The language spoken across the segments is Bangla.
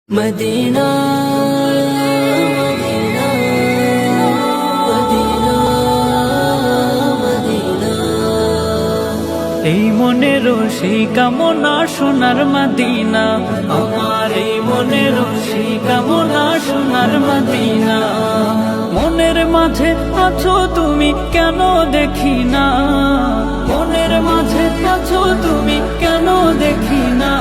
Medina Medina Medina Medina. এই মনের সেই কামনা সোনার মদিনা, আমার এই মনের সেই কামনা সোনার মদিনা। মনের মাঝে আছো তুমি কেন দেখি না, মনের মাঝে আছো তুমি কেন দেখি না।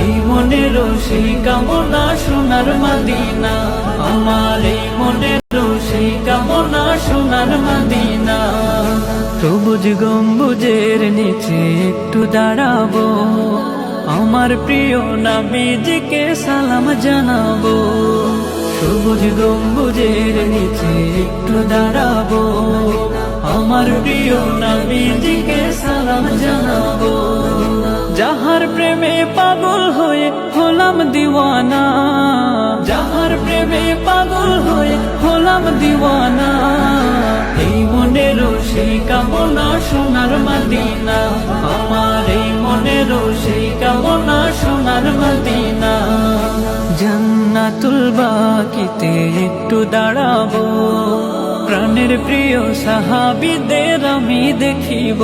এই মনের সেই কামনা সোনার মদিনা, আমার এই মনের সেই কামনা সোনার মদিনা। সবুজ গম্বুজের নিচে একটু দাঁড়াবো, আমার প্রিয় নবীজিকে সালাম জানাবো। সবুজ গম্বুজের নিচে একটু দাঁড়াবো, আমার প্রিয় নবীজিকে সালাম জানাবো। যাহার প্রেমে পাগল হয়ে হলাম দিওয়ানা, যাহার প্রেমে পাগল হয়ে হলাম দিওয়ানা। এই মনের সেই কামনা সোনার মদিনা, আমার এই মনের সেই কামনা সোনার মদিনা। জান্নাতুল বাকিতে একটু দাঁড়াবো, প্রাণের প্রিয় সাহাবীদের আমি দেখিব।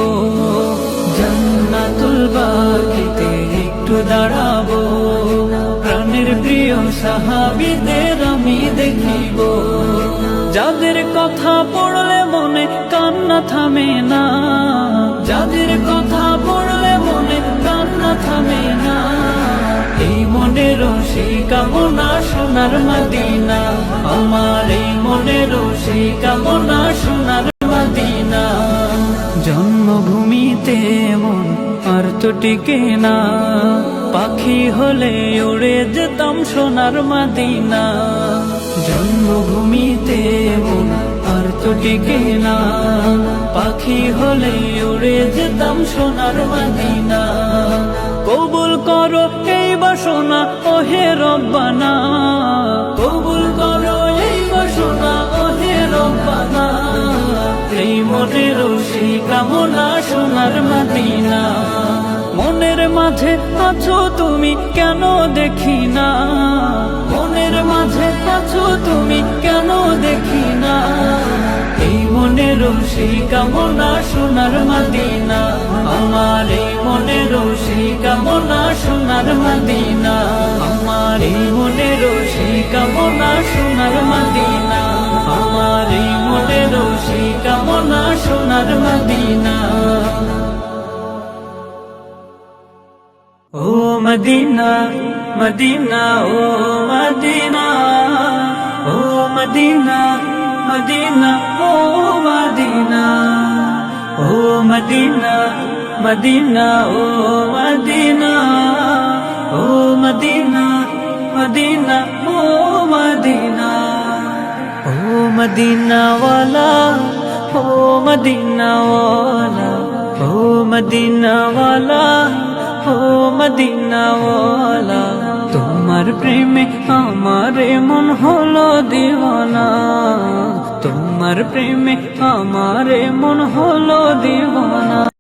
জান্নাতুল বাকিতে একটু দাঁড়াবো, প্রাণের প্রিয় সাহাবীদের আমি দেখিব। যাদের কথা পড়লে মনে কান্না থামে না, যাদের কথা পড়লে মনে কান্না থামে না। এই মনের সেই কামনা সোনার মদিনা, আমার এই মনের সেই কামনা সোনার মদিনা। জন্মভূমিতে মন আর তো টিকে না, পাখি হলে উড়ে যেতাম সোনার মদিনা। জন্মভূমিতে মন আর তো টিকে না, পাখি হলে উড়ে যেতাম সোনার মদিনা। কবুল করো এই বাসনা ওহে রব্বানা, কবুল করো এই বাসনা ওহে রব্বানা। এই মনের সেই কামনা সোনার মদিনা, মনের মাঝে আছো তুমি কেন দেখি না, মনের মাঝে আছো তুমি কেন দেখি না। এই মনের সেই কামনা সোনার মদিনা, আমার এই মনের সেই কামনা সোনার মদিনা। আমার এই মনের সেই কামনা সোনার মদিনা, আমার এই মনের সেই কামনা সোনার মদিনা। ও মদিনা মদিনা ও মদিনা, ও মদিনা মদিনা ও মদিনা, ও মদিনা মদিনা ও মদিনা, ও মদিনা মদিনা ও মদিনা। ও মদিনা ওয়ালা, ও মদিনা ওয়ালা, ও মদিনা ওয়ালা, ও মদিনা ওয়ালা। তোমার প্রেমে আমার মন হলো দিওয়ানা, তোমার প্রেমে আমার মন হলো দিওয়ানা।